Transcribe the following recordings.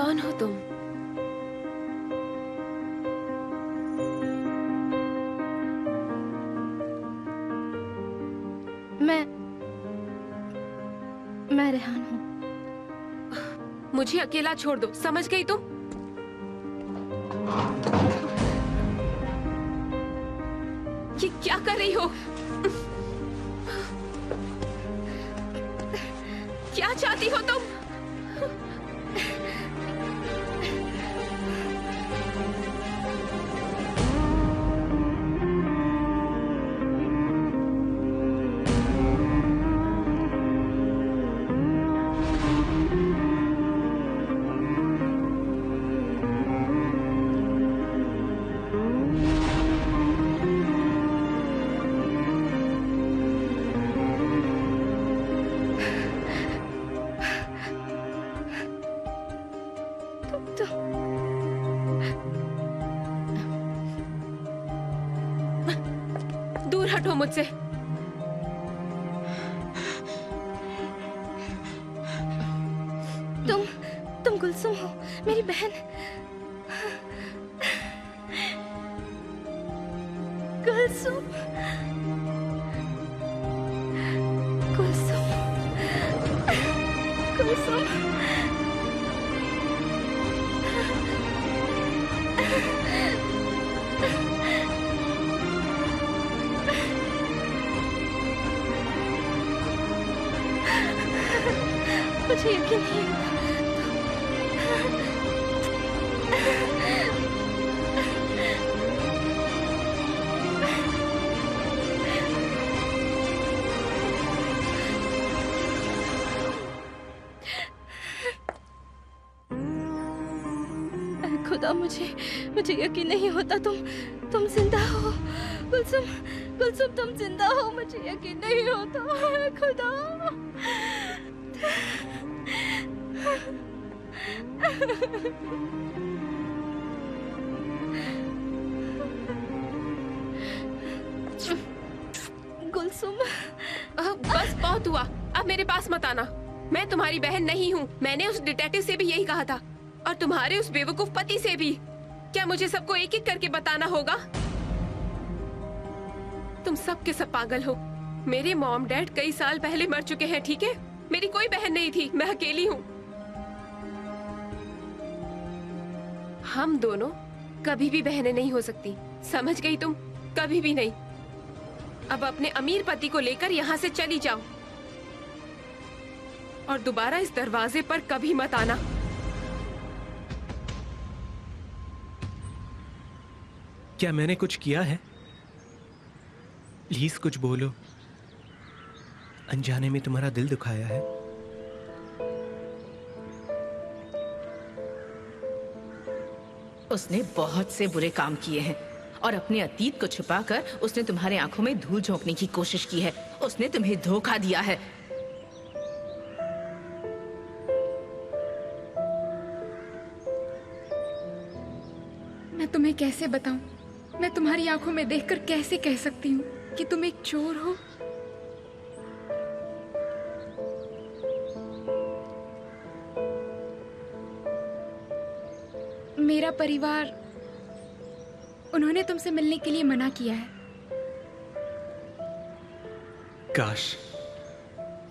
कौन हो तुम? मैं रेहान हूँ। मुझे अकेला छोड़ दो, समझ गई तुम? ये क्या कर रही हो? क्या चाहती हो तुम? दूर हटो मुझसे। तुम गुलसुम हो, मेरी बहन। गुलसुम, गुलसुम, गुलसुम। मुझे यकीन नहीं होता। खुदा, मुझे यकीन नहीं होता तुम जिंदा हो। गुलसुम, गुलसुम, तुम जिंदा हो। मुझे यकीन नहीं होता। खुदा। गुलसुम, बस बहुत हुआ। अब मेरे पास मत आना। मैं तुम्हारी बहन नहीं हूँ। मैंने उस डिटेक्टिव से भी यही कहा था, और तुम्हारे उस बेवकूफ पति से भी। क्या मुझे सबको एक एक करके बताना होगा? तुम सब के सब पागल हो। मेरे मॉम डैड कई साल पहले मर चुके हैं, ठीक है? मेरी कोई बहन नहीं थी, मैं अकेली हूँ। हम दोनों कभी भी बहनें नहीं हो सकती, समझ गई तुम? कभी भी नहीं। अब अपने अमीर पति को लेकर यहाँ से चली जाओ, और दोबारा इस दरवाजे पर कभी मत आना। क्या मैंने कुछ किया है? प्लीज कुछ बोलो। अनजाने में तुम्हारा दिल दुखाया है? उसने बहुत से बुरे काम किए हैं, और अपने अतीत को छुपाकर उसने तुम्हारे आंखों में धूल झोंकने की कोशिश की है। उसने तुम्हें धोखा दिया है। मैं तुम्हें कैसे बताऊं? मैं तुम्हारी आंखों में देखकर कैसे कह सकती हूँ कि तुम एक चोर हो? मेरा परिवार, उन्होंने तुमसे मिलने के लिए मना किया है।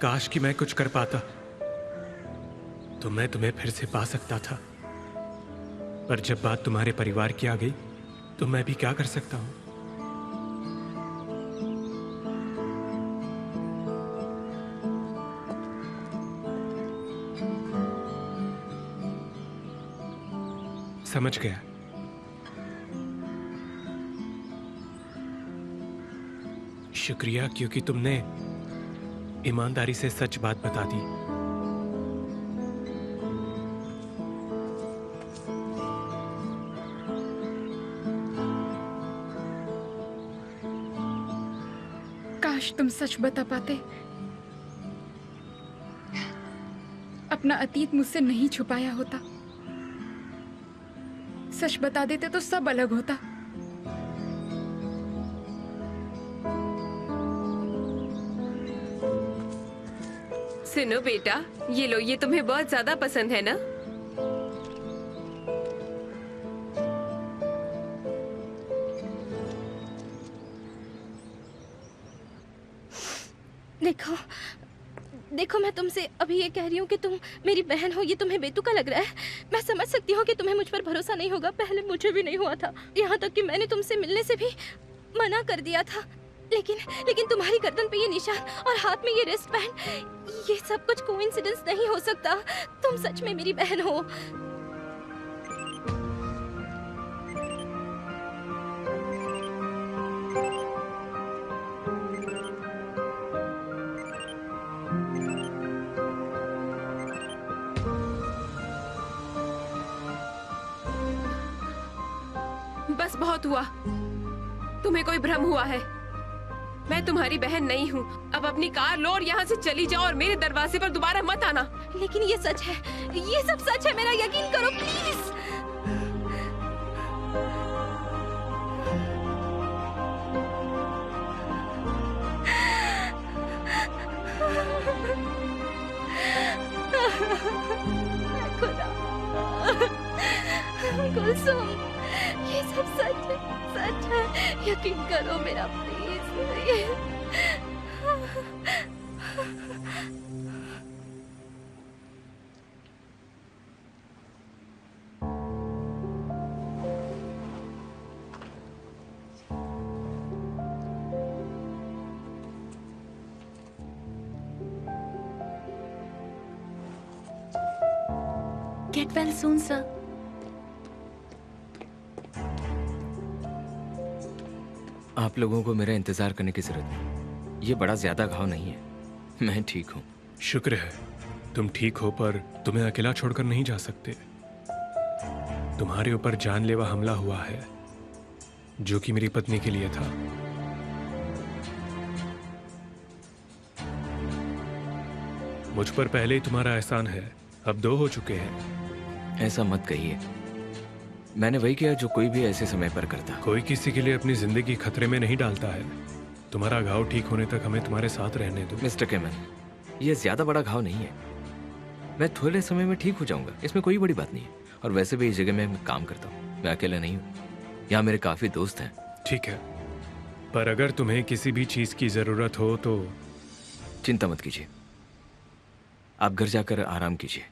काश कि मैं कुछ कर पाता, तो मैं तुम्हें फिर से पा सकता था। पर जब बात तुम्हारे परिवार की आ गई, तो मैं भी क्या कर सकता हूं? समझ गया। शुक्रिया, क्योंकि तुमने ईमानदारी से सच बात बता दी। काश तुम सच बता पाते। अपना अतीत मुझसे नहीं छुपाया होता। सच बता देते तो सब अलग होता। सुनो बेटा, ये लो, ये तुम्हें बहुत ज्यादा पसंद है ना? देखो देखो, मैं तुमसे अभी ये कह रही हूँ कि तुम मेरी बहन हो, ये तुम्हें बेतुका लग रहा है। मैं समझ सकती हूँ कि तुम्हें मुझ पर भरोसा नहीं होगा, पहले मुझे भी नहीं हुआ था, यहाँ तक कि मैंने तुमसे मिलने से भी मना कर दिया था। लेकिन तुम्हारी गर्दन पे ये निशान और हाथ में ये रिस्ट बैंड, ये सब कुछ कोइंसिडेंस नहीं हो सकता। तुम सच में मेरी बहन हो। बस बहुत हुआ। तुम्हें कोई भ्रम हुआ है। मैं तुम्हारी बहन नहीं हूँ। अब अपनी कार लो और यहाँ से चली जाओ और मेरे दरवाजे पर दोबारा मत आना। लेकिन ये सच है, ये सब सच है, मेरा यकीन करो प्लीज। खुदा, कुलसुम, ये सब सच है, यकीन करो मेरा please. Get well soon, sir. आप लोगों को मेरा इंतजार करने की जरूरत नहीं। ये बड़ा ज्यादा घाव नहीं है, मैं ठीक हूँ। शुक्र है तुम ठीक हो, पर तुम्हें अकेला छोड़कर नहीं जा सकते। तुम्हारे ऊपर जानलेवा हमला हुआ है, जो कि मेरी पत्नी के लिए था। मुझ पर पहले ही तुम्हारा एहसान है, अब 2 हो चुके हैं। ऐसा मत कहिए, मैंने वही किया जो कोई भी ऐसे समय पर करता। कोई किसी के लिए अपनी जिंदगी खतरे में नहीं डालता है। तुम्हारा घाव ठीक होने तक हमें तुम्हारे साथ रहने दो। मिस्टर केमन, ये ज्यादा बड़ा घाव नहीं है, मैं थोड़े समय में ठीक हो जाऊंगा, इसमें कोई बड़ी बात नहीं है। और वैसे भी इस जगह में मैं काम करता हूँ, मैं अकेला नहीं हूँ, यहाँ मेरे काफी दोस्त हैं। ठीक है, पर अगर तुम्हें किसी भी चीज की जरूरत हो तो चिंता मत कीजिए, आप घर जाकर आराम कीजिए।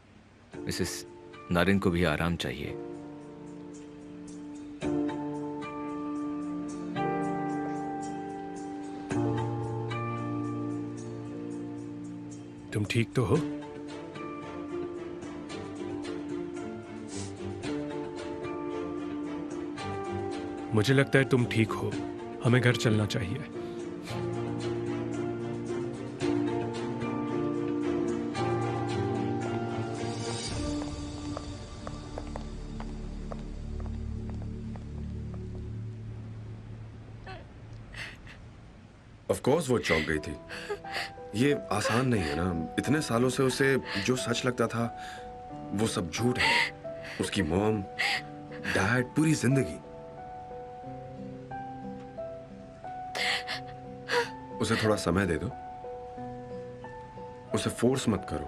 मिसेस नारिन को भी आराम चाहिए। तुम ठीक तो हो? मुझे लगता है तुम ठीक हो, हमें घर चलना चाहिए। ऑफ कोर्स वो चौंक गई थी। ये आसान नहीं है ना, इतने सालों से उसे जो सच लगता था वो सब झूठ है। उसकी मॉम, डैड, पूरी जिंदगी। उसे थोड़ा समय दे दो, उसे फोर्स मत करो।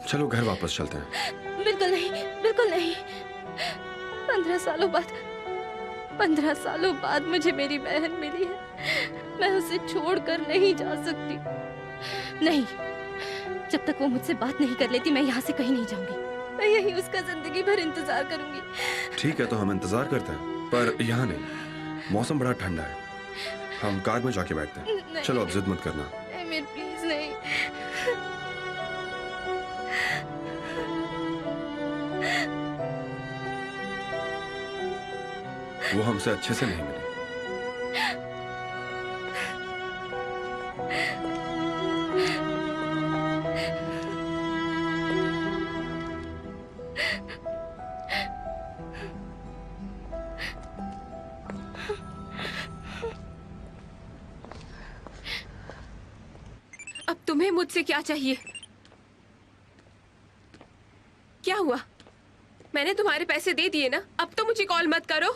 चलो घर वापस चलते हैं। बिल्कुल नहीं, बिल्कुल नहीं। 15 सालों बाद मुझे मेरी बहन मिली है, मैं उसे छोड़कर नहीं जा सकती। नहीं, जब तक वो मुझसे बात नहीं कर लेती मैं यहाँ से कहीं नहीं जाऊंगी। मैं यही उसका जिंदगी भर इंतजार करूंगी। ठीक है, तो हम इंतजार करते हैं, पर यहाँ नहीं। मौसम बड़ा ठंडा है, हम कार में जाके बैठते हैं। चलो अब जिद मत करना। एमिर प्लीज नहीं। वो हमसे अच्छे से नहीं मिली। अब तुम्हें मुझसे क्या चाहिए? क्या हुआ? मैंने तुम्हारे पैसे दे दिए ना, अब तो मुझे कॉल मत करो।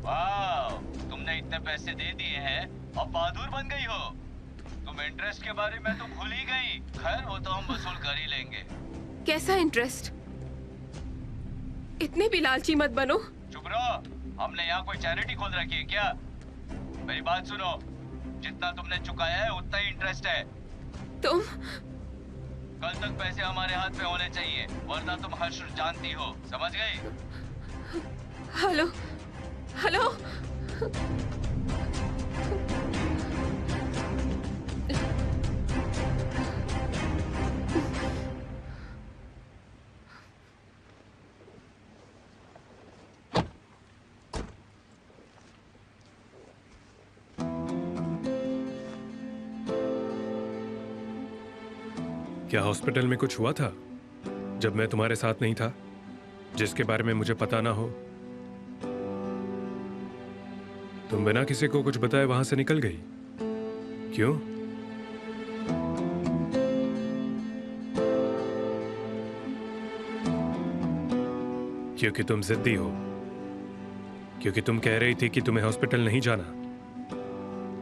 वाह, तुमने इतने पैसे दे दिए हैं, अब बहादुर बन गई हो। तुम इंटरेस्ट के बारे में तो भूल ही गई। खैर वो तो हम वसूल कर ही लेंगे। कैसा इंटरेस्ट? इतने भी लालची मत बनो। चुप रहो, हमने यहाँ कोई चैरिटी खोल रखी है क्या? मेरी बात सुनो, जितना तुमने चुकाया है उतना ही इंटरेस्ट है। तुम कल तक पैसे हमारे हाथ में होने चाहिए, वरना तुम हर्ष जानती हो, समझ गई? Hello hello. क्या हॉस्पिटल में कुछ हुआ था जब मैं तुम्हारे साथ नहीं था, जिसके बारे में मुझे पता ना हो? तुम बिना किसी को कुछ बताए वहां से निकल गई, क्यों? क्योंकि तुम जिद्दी हो, क्योंकि तुम कह रही थी कि तुम्हें हॉस्पिटल नहीं जाना।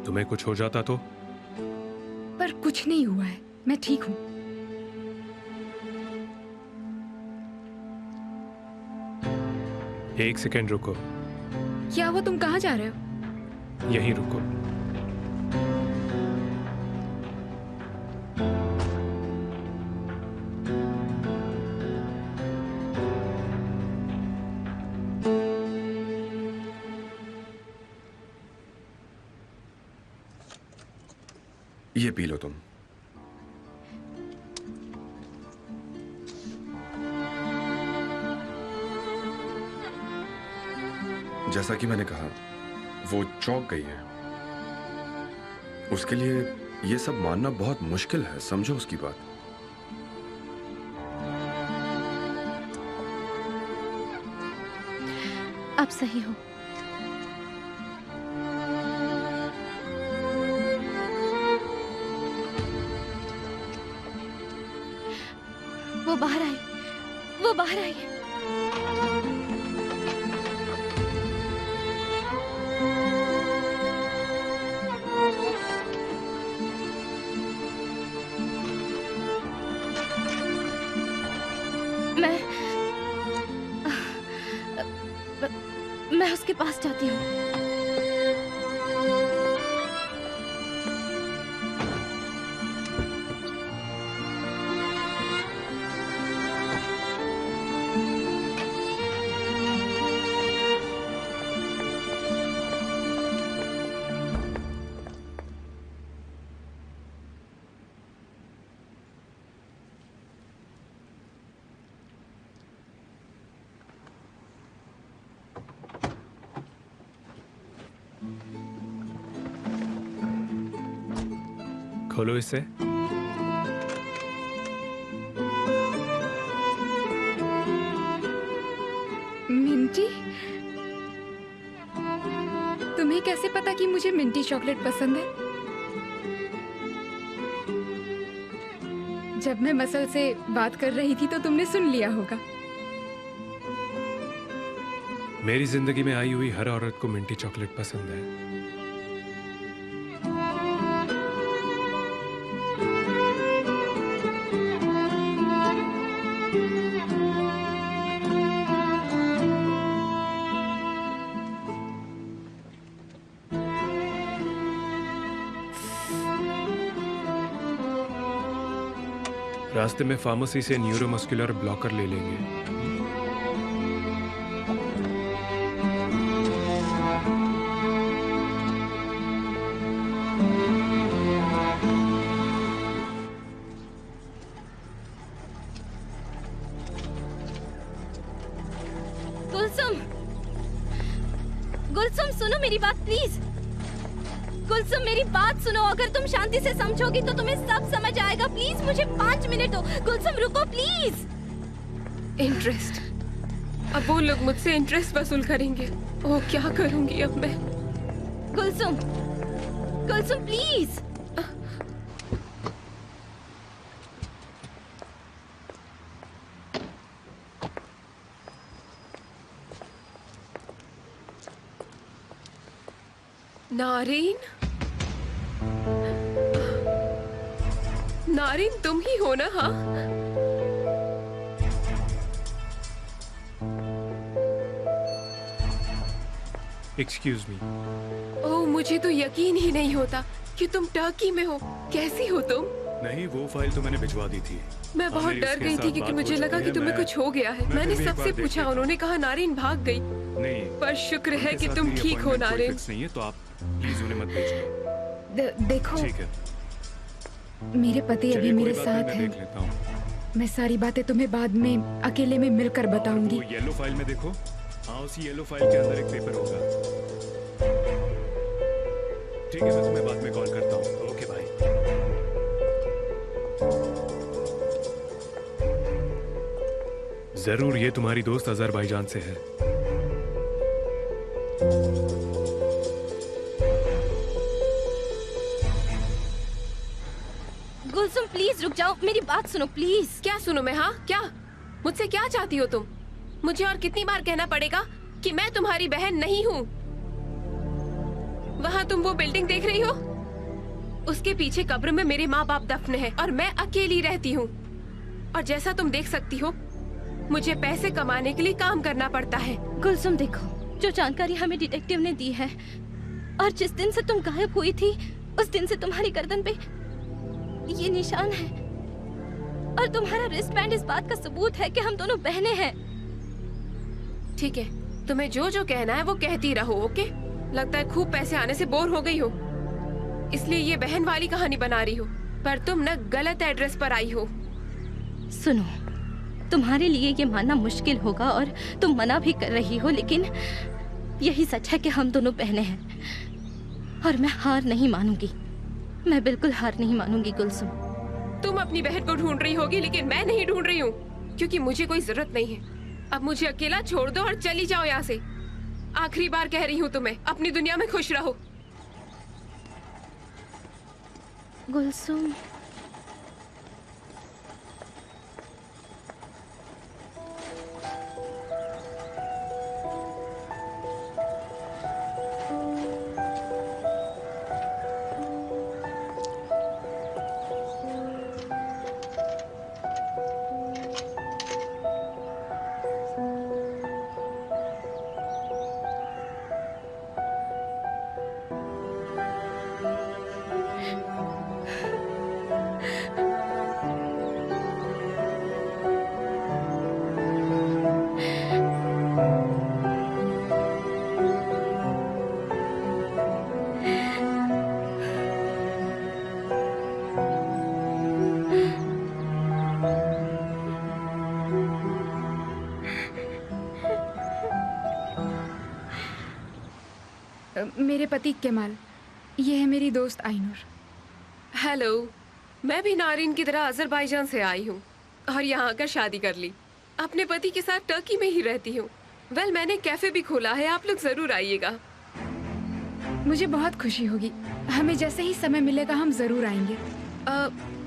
तुम्हें कुछ हो जाता तो? पर कुछ नहीं हुआ है, मैं ठीक हूँ। एक सेकेंड रुको। क्या वो, तुम कहाँ जा रहे हो? यहीं रुको। ये पी लो तुम। जैसा कि मैंने कहा, वो चौंक गई है। उसके लिए ये सब मानना बहुत मुश्किल है, समझो उसकी बात। आप सही हो। वो बाहर आई, वो बाहर आई। मैं उसके पास जाती हूँ। खोलो इसे। मिंटी, तुम्हें कैसे पता कि मुझे मिंटी चॉकलेट पसंद है? जब मैं मसल से बात कर रही थी तो तुमने सुन लिया होगा। मेरी जिंदगी में आई हुई हर औरत को मिंटी चॉकलेट पसंद है। रास्ते में फार्मेसी से न्यूरोमस्कुलर ब्लॉकर ले लेंगे। गुलसुम, गुलसुम सुनो मेरी बात प्लीज। गुलसुम मेरी बात सुनो, अगर तुम शांति से समझोगी तो तुम्हें सब समझ आएगा। प्लीज मुझे 5 मिनट दो। गुलसुम रुको प्लीज। इंटरेस्ट, अब वो लोग मुझसे इंटरेस्ट वसूल करेंगे। ओह क्या करूंगी अब मैं। गुलसुम, गुलसुम प्लीज। नारिन, नारिन तुम ही हो ना? हाँ एक्सक्यूज मी। ओह मुझे तो यकीन ही नहीं होता कि तुम टर्की में हो। कैसी हो तुम? नहीं, वो फाइल तो मैंने भिजवा दी थी। मैं बहुत मेरी डर उसके गई साथ थी क्योंकि बात हो मुझे लगा चुकी कि है। तुम्हें कुछ हो गया है। मैं मैंने तुम्हें एक सबसे बार देख पूछा, लेता हूँ। उन्होंने कहा नारिन भाग गई। नहीं, पर शुक्र है उनके कि साथ तुम मेरी ठीक हो appointment कोई नारिन। फिक्स नहीं है, तो आप प्लीज उन्हें मत भेजना। देखो, ठीक है, मेरे पति अभी चलिए, मेरे कोई बात नहीं, साथ मैं हैं। देख लेता हूँ। मैं सारी बातें तुम्हें बाद में अकेले में मिलकर बताऊंगी। वो येलो फाइल में देखो। हाँ, उसी येलो फाइल के अंदर एक पेपर होगा। ठीक है, मैं तुम्हें बाद में कॉल करता हूँ। Okay, bye. जरूर ये तुम्हारी दोस्त अजरबैजान से है। गुलसुम प्लीज रुक जाओ, मेरी बात सुनो प्लीज। क्या सुनो मैं? हाँ, क्या मुझसे क्या चाहती हो तुम? मुझे और कितनी बार कहना पड़ेगा कि मैं तुम्हारी बहन नहीं हूँ? वहाँ तुम वो बिल्डिंग देख रही हो? उसके पीछे कब्र में मेरे माँ बाप दफन है और मैं अकेली रहती हूँ। और जैसा तुम देख सकती हो, मुझे पैसे कमाने के लिए काम करना पड़ता है। गुलसुम देखो, जो जानकारी हमें डिटेक्टिव ने दी है और जिस दिन से तुम गायब हुई थी उस दिन से तुम्हारी गर्दन पे ये निशान है और तुम्हारा रिस्ट बैंड इस बात का सबूत है कि हम दोनों बहनें हैं। ठीक है, तुम्हें जो जो कहना है वो कहती रहो, ओके? लगता है खूब पैसे आने से बोर हो गई हो, इसलिए ये बहन वाली कहानी बना रही हो। पर तुम न गलत एड्रेस पर आई हो। सुनो, तुम्हारे लिए ये मानना मुश्किल होगा और तुम मना भी कर रही हो, लेकिन यही सच है कि हम दोनों बहनें हैं और मैं हार नहीं मानूंगी। मैं बिल्कुल हार नहीं मानूंगी गुलसुम। तुम अपनी बहन को ढूंढ रही होगी, लेकिन मैं नहीं ढूंढ रही हूँ, क्योंकि मुझे कोई जरूरत नहीं है। अब मुझे अकेला छोड़ दो और चली जाओ यहाँ से। आखिरी बार कह रही हूँ तुम्हें, अपनी दुनिया में खुश रहो। गुलसुम, मेरे पति केमाल, ये है मेरी दोस्त आइनूर। हेलो, मैं भी नारिन की तरह अजरबैजान से आई हूँ और यहाँ आकर शादी कर ली। अपने पति के साथ टर्की में ही रहती हूँ। वेल, मैंने कैफे भी खोला है, आप लोग जरूर आइएगा। मुझे बहुत खुशी होगी। हमें जैसे ही समय मिलेगा हम जरूर आएंगे।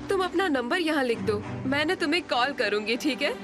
तुम अपना नंबर यहाँ लिख दो, मैंने तुम्हें कॉल करूँगी, ठीक है?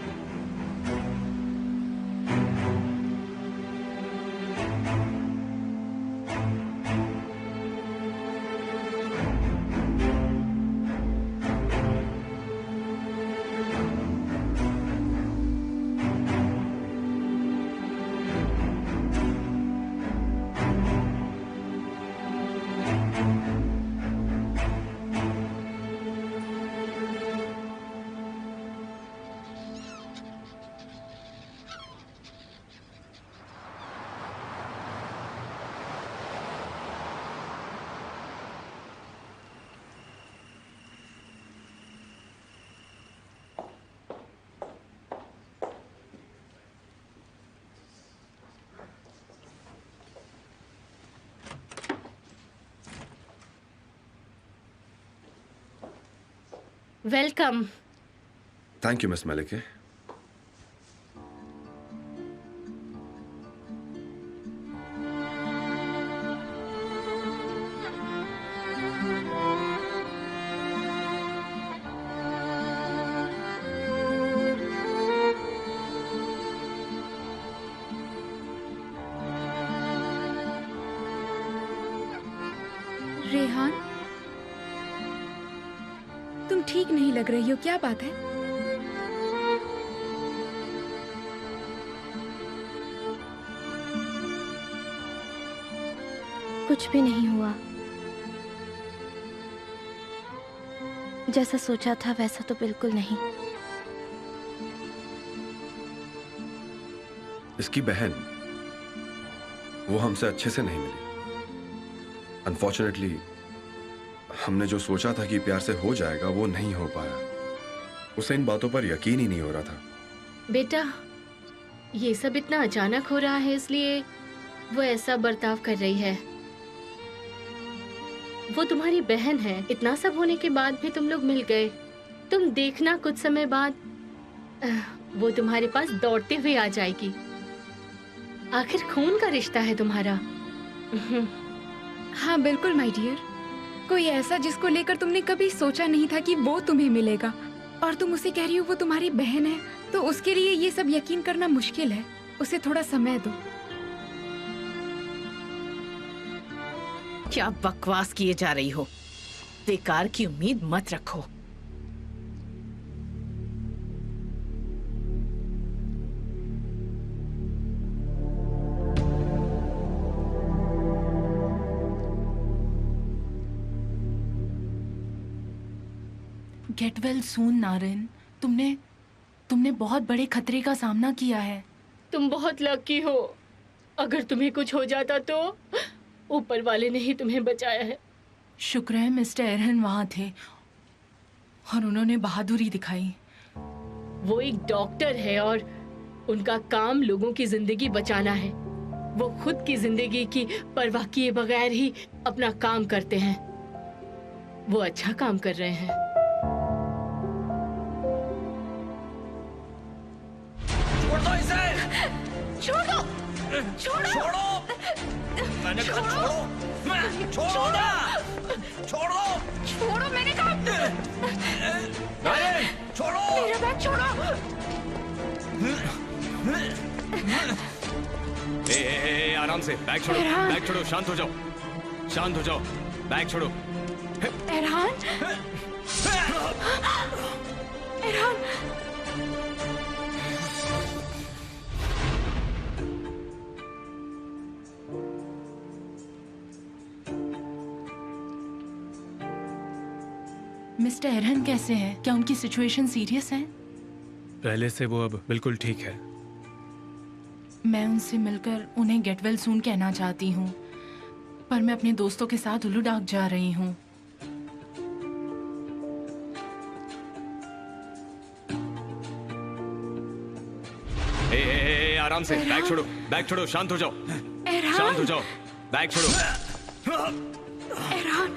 Welcome. Thank you miss Malik. Rehan, तुम ठीक नहीं लग रही हो, क्या बात है? कुछ भी नहीं हुआ। जैसा सोचा था वैसा तो बिल्कुल नहीं। इसकी बहन वो हमसे अच्छे से नहीं मिली। अनफॉर्चुनेटली हमने जो सोचा था कि प्यार से हो जाएगा वो नहीं हो पाया। उसे इन बातों पर यकीन ही नहीं हो रहा था। बेटा, ये सब इतना अचानक हो रहा है, इसलिए वो ऐसा बर्ताव कर रही है। वो तुम्हारी बहन है, इतना सब होने के बाद भी तुम लोग मिल गए। तुम देखना कुछ समय बाद वो तुम्हारे पास दौड़ते हुए आ जाएगी। आखिर खून का रिश्ता है तुम्हारा। हाँ बिल्कुल माय डियर, कोई ऐसा जिसको लेकर तुमने कभी सोचा नहीं था कि वो तुम्हें मिलेगा, और तुम उसे कह रही हो वो तुम्हारी बहन है, तो उसके लिए ये सब यकीन करना मुश्किल है। उसे थोड़ा समय दो। क्या बकवास किए जा रही हो? बेकार की उम्मीद मत रखो। Get well soon Naren. तुमने बहुत बड़े खतरे का सामना किया है। तुम बहुत लकी हो। अगर तुम्हें कुछ हो जाता तो ऊपर वाले ने ही तुम्हें बचाया है। शुक्र है मिस्टर एरहन वहाँ थे और उन्होंने बहादुरी दिखाई। वो एक डॉक्टर है और उनका काम लोगों की जिंदगी बचाना है। वो खुद की जिंदगी की परवाह किए बगैर ही अपना काम करते हैं। वो अच्छा काम कर रहे हैं। छोड़ दो इसे! छोड़ो! छोड़ो! छोड़ो! मैंने कहा छोड़ो! छोड़ो ना! छोड़ो! छोड़ो, मैंने कहा। नारेन, छोड़ो! मेरा बैग छोड़ो! ए, आराम से बैग छोड़ो, बैग छोड़ो, शांत हो जाओ, शांत हो जाओ, बैग छोड़ो। एरहान, एरहान, मिस्टर एरहन कैसे हैं? क्या उनकी सिचुएशन सीरियस है? पहले से वो अब बिल्कुल ठीक है। मैं उनसे मिलकर उन्हें गेट वेल सून कहना चाहती हूँ, पर मैं अपने दोस्तों के साथ उलूडाग जा रही हूँ। आराम से बैग छोड़ो, बैग छोड़ो, शांत हो जाओ, शांत हो जाओ, बैग छोड़ो। एरहान,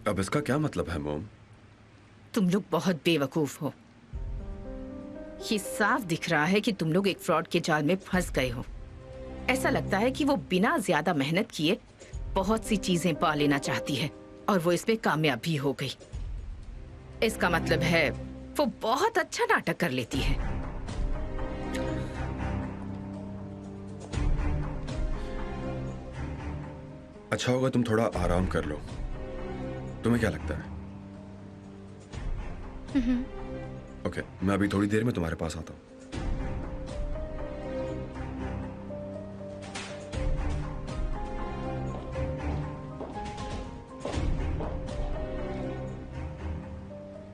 अब इसका क्या मतलब है मोम? तुम लोग बहुत बेवकूफ हो। ये साफ दिख रहा है कि तुम लोग एक फ्रॉड के जाल में फंस गए हो। ऐसा लगता है कि वो बिना ज्यादा मेहनत किए बहुत सी चीजें पा लेना चाहती है और वो इसमें कामयाब भी हो गई। इसका मतलब है वो बहुत अच्छा नाटक कर लेती है। अच्छा होगा तुम थोड़ा आराम कर लो। तुम्हें क्या लगता है? ओके, मैं अभी थोड़ी देर में तुम्हारे पास आता हूँ।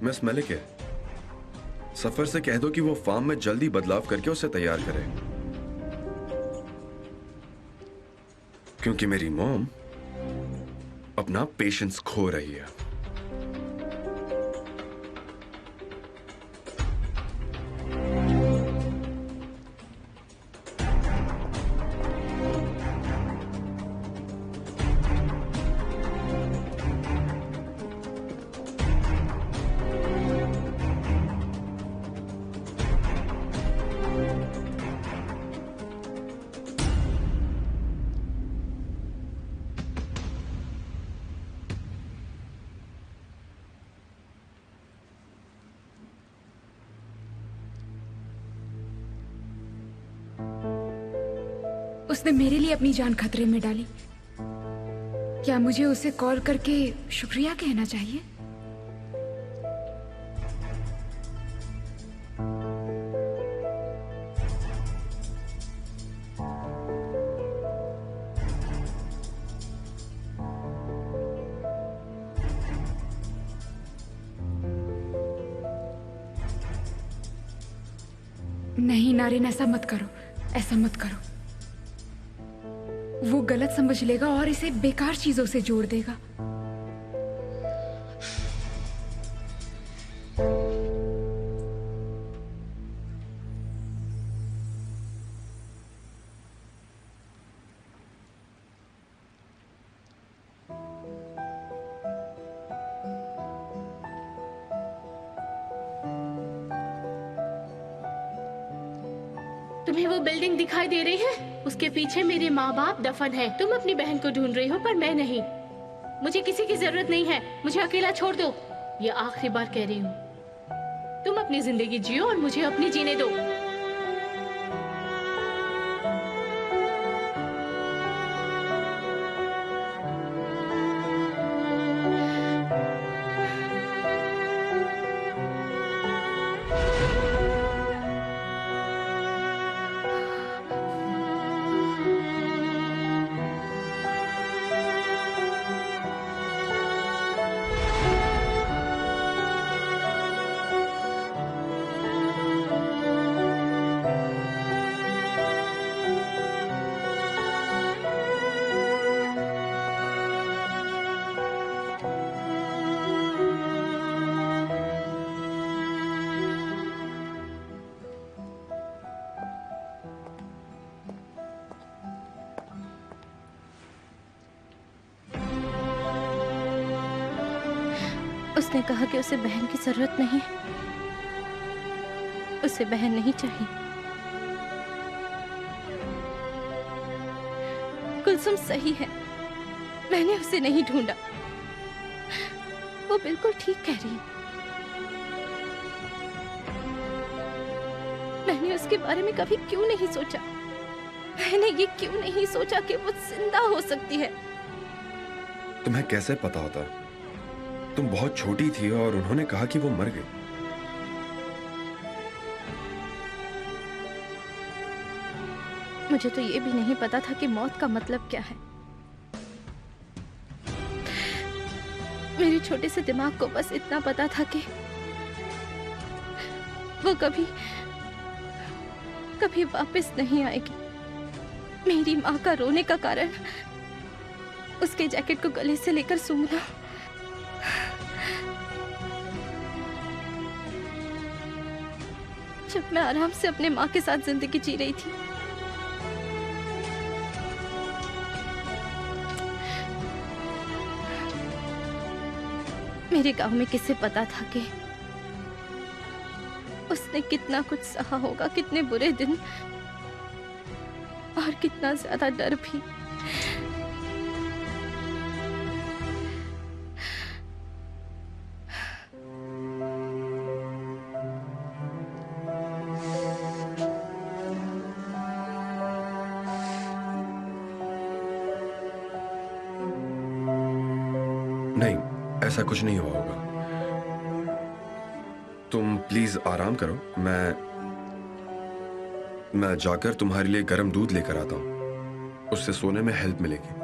मिस मलिक, सफर से कह दो कि वो फार्म में जल्दी बदलाव करके उसे तैयार करे, क्योंकि मेरी मॉम अपना पेशेंस खो रही है। उसने मेरे लिए अपनी जान खतरे में डाली। क्या मुझे उसे कॉल करके शुक्रिया कहना चाहिए? नहीं नारिन, ऐसा मत करो, ऐसा मत करो। वो गलत समझ लेगा और इसे बेकार चीजों से जोड़ देगा। तुम्हें वो बिल्डिंग दिखाई दे रही है? उसके पीछे मेरे माँ बाप दफन है। तुम अपनी बहन को ढूंढ रही हो पर मैं नहीं। मुझे किसी की जरूरत नहीं है, मुझे अकेला छोड़ दो। ये आखिरी बार कह रही हूँ। तुम अपनी जिंदगी जियो और मुझे अपनी जीने दो। उसने कहा कि उसे बहन की जरूरत नहीं, उसे बहन नहीं चाहिए। कुलसुम सही है, मैंने उसे नहीं ढूंढा। वो बिल्कुल ठीक कह रही है। मैंने उसके बारे में कभी क्यों नहीं सोचा? मैंने ये क्यों नहीं सोचा कि वो जिंदा हो सकती है? तुम्हें कैसे पता होता? तुम बहुत छोटी थी और उन्होंने कहा कि वो मर गई। मुझे तो ये भी नहीं पता था कि मौत का मतलब क्या है। मेरे छोटे से दिमाग को बस इतना पता था कि वो कभी कभी वापस नहीं आएगी। मेरी माँ का रोने का कारण उसके जैकेट को गले से लेकर सूंघना। जब मैं आराम से अपने माँ के साथ जिंदगी जी रही थी, मेरे गांव में किसे पता था कि उसने कितना कुछ सहा होगा, कितने बुरे दिन और कितना ज्यादा डर भी। नहीं, ऐसा कुछ नहीं हुआ होगा। तुम प्लीज आराम करो। मैं जाकर तुम्हारे लिए गर्म दूध लेकर आता हूं, उससे सोने में हेल्प मिलेगी।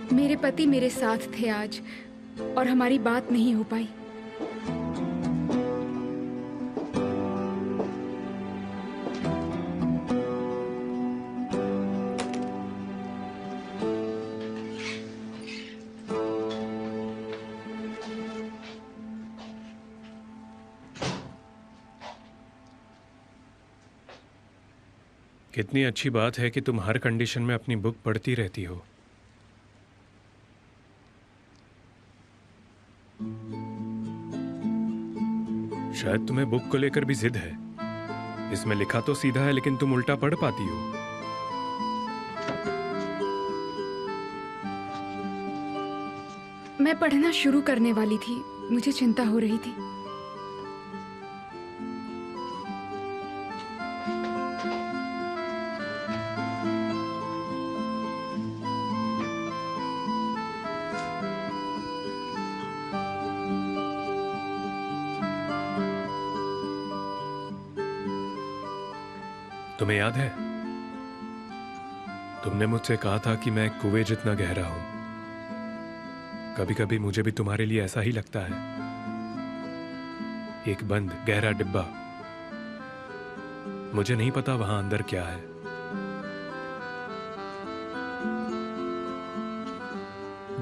मेरे पति मेरे साथ थे आज और हमारी बात नहीं हो पाई। कितनी अच्छी बात है कि तुम हर कंडीशन में अपनी बुक पढ़ती रहती हो। शायद तुम्हें बुक को लेकर भी जिद है। इसमें लिखा तो सीधा है लेकिन तुम उल्टा पढ़ पाती हो। मैं पढ़ना शुरू करने वाली थी, मुझे चिंता हो रही थी। तुम्हें याद है, तुमने मुझसे कहा था कि मैं कुएं जितना गहरा हूं। कभी कभी मुझे भी तुम्हारे लिए ऐसा ही लगता है, एक बंद गहरा डिब्बा। मुझे नहीं पता वहां अंदर क्या है।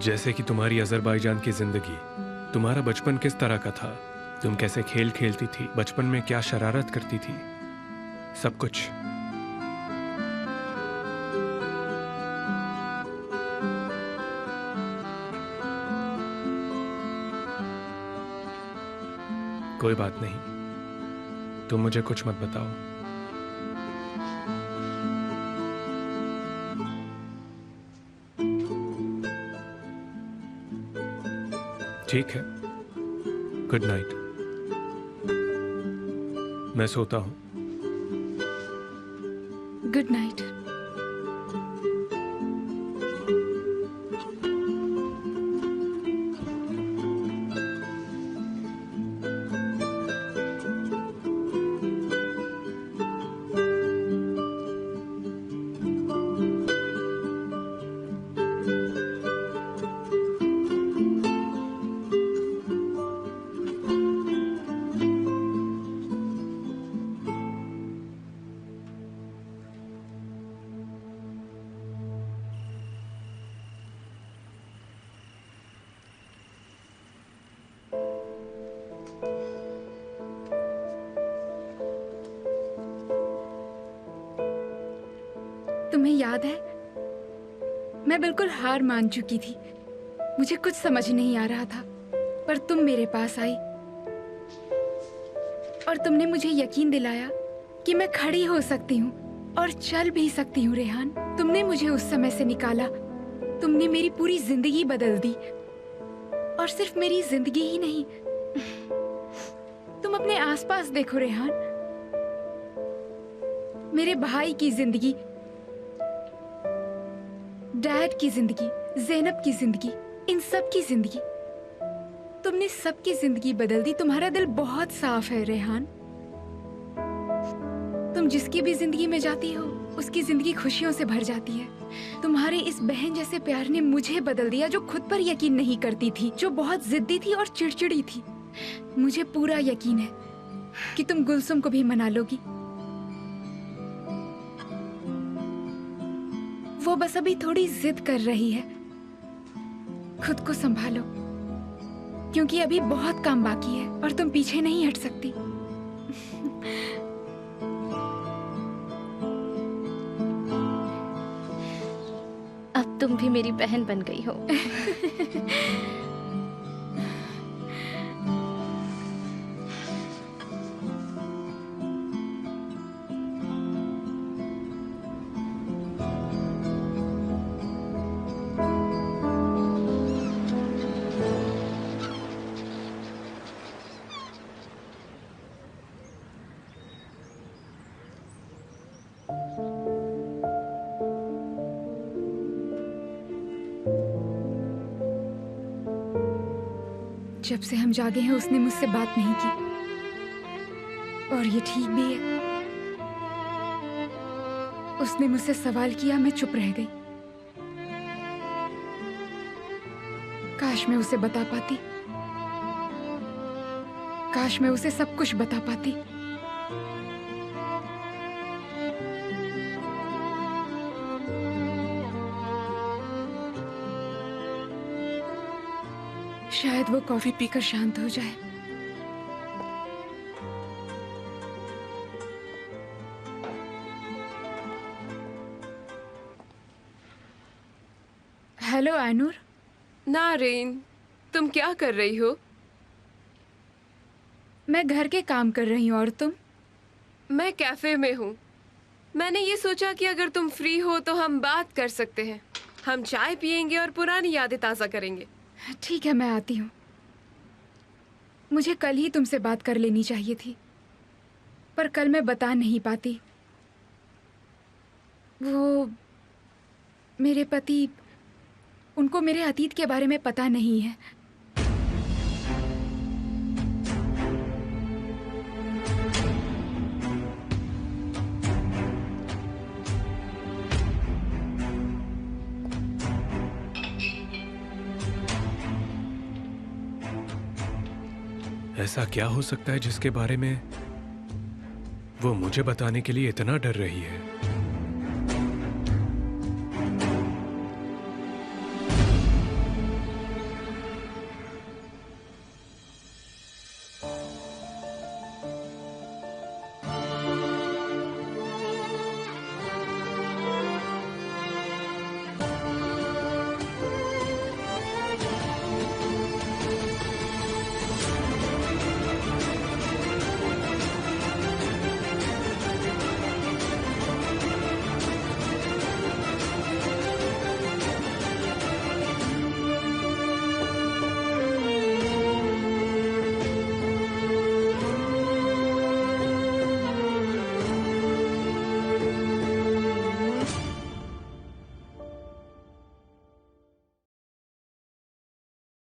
जैसे कि तुम्हारी अजरबैजान की जिंदगी, तुम्हारा बचपन किस तरह का था, तुम कैसे खेल खेलती थी, बचपन में क्या शरारत करती थी, सब कुछ। कोई बात नहीं, तुम मुझे कुछ मत बताओ। ठीक है, गुड नाइट। मैं सोता हूं। Good night. तुम्हें याद है, मैं बिल्कुल हार मान चुकी थी। मुझे कुछ समझ नहीं आ रहा था, पर तुम मेरे पास आई और तुमने मुझे यकीन दिलाया कि मैं खड़ी हो सकती हूँ और चल भी सकती हूँ। रेहान, तुमने मुझे उस समय से निकाला। तुमने मेरी पूरी जिंदगी बदल दी, और सिर्फ मेरी जिंदगी ही नहीं, तुम अपने आसपास देखो रेहान। मेरे भाई की जिंदगी, डैड की जिंदगी, ज़ैनब की जिंदगी, इन सब की जिंदगी, तुमने सबकी जिंदगी बदल दी। तुम्हारा दिल बहुत साफ है रेहान। तुम जिसकी भी जिंदगी में जाती हो, उसकी जिंदगी खुशियों से भर जाती है। तुम्हारे इस बहन जैसे प्यार ने मुझे बदल दिया, जो खुद पर यकीन नहीं करती थी, जो बहुत जिद्दी थी और चिड़चिड़ी थी। मुझे पूरा यकीन है कि तुम गुलसुम को भी मना लोगी। वो बस अभी थोड़ी जिद कर रही है। खुद को संभालो, क्योंकि अभी बहुत काम बाकी है और तुम पीछे नहीं हट सकती। अब तुम भी मेरी बहन बन गई हो। जब से हम जागे हैं उसने मुझसे बात नहीं की, और ये ठीक भी है। उसने मुझसे सवाल किया, मैं चुप रह गई। काश मैं उसे बता पाती, काश मैं उसे सब कुछ बता पाती। शायद वो कॉफी पीकर शांत हो जाए। हेलो आनूर। नारेन, तुम क्या कर रही हो? मैं घर के काम कर रही हूँ। और तुम? मैं कैफे में हूँ। मैंने ये सोचा कि अगर तुम फ्री हो तो हम बात कर सकते हैं। हम चाय पियेंगे और पुरानी यादें ताज़ा करेंगे। ठीक है, मैं आती हूँ। मुझे कल ही तुमसे बात कर लेनी चाहिए थी, पर कल मैं बता नहीं पाती। वो मेरे पति, उनको मेरे अतीत के बारे में पता नहीं है। ऐसा क्या हो सकता है जिसके बारे में वो मुझे बताने के लिए इतना डर रही है?